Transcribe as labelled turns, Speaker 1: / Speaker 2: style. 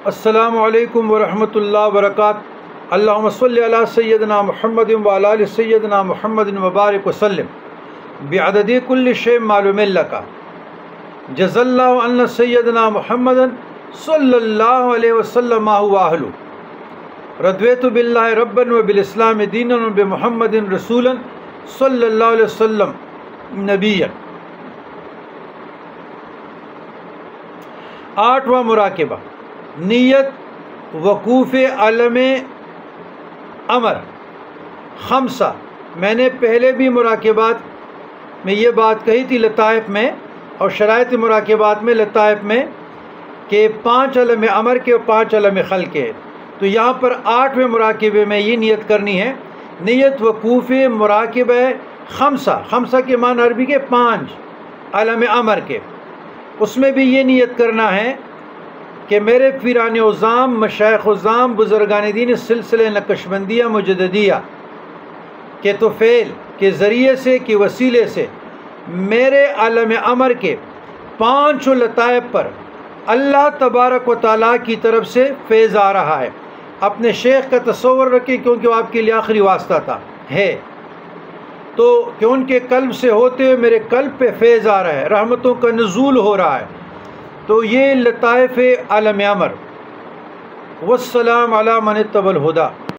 Speaker 1: السلام علیکم ورحمۃ اللہ وبرکاتہ. اللہم صلی علی سیدنا محمد وعلی آل سیدنا محمد وبارک وسلم بعدد کل شیء معلوم لک. جزا اللہ عنا سیدنا محمد صلی اللہ علیہ وسلم ما هو اہلہ. رضیت باللہ ربا وبالاسلام دینا وبمحمد رسولا صلی اللہ علیہ وسلم نبیا. 8واں مراقبہ، نیت وقوف علم امر. خمسہ، میں نے پہلے بھی مراقبات میں یہ بات کہی تھی لطائف میں اور شرائط مراقبات میں لطائف میں کہ 5 علم امر کے اور 5 علم خلق کے. تو یہاں پر 8ویں مراقبے میں یہ نیت کرنی ہے، نیت وقوف مراقبہ خمسہ. خمسہ کے معنی عربی کے 5 علم امر کے. اس میں بھی یہ نیت کرنا ہے کہ میرے پیران عظام مشائخ عظام بزرگان دین سلسلہ نقشبندیہ مجددیہ کے طفیل کے ذریعے سے کے وسیلے سے میرے عالم امر کے 5 لطائف پر اللہ تبارک و تعالیٰ کی طرف سے فیض آ رہا ہے. اپنے شیخ کا تصور رکھیں کیونکہ وہ آپ کے لیے آخری واسطہ تھا ہے، تو کہ ان کے قلب سے ہوتے ہوئے میرے قلب پہ فیض آ رہا ہے، رحمتوں کا نزول ہو رہا ہے. تو یہ لطائف عالم امر. والسلام علی من اتبع الہدی.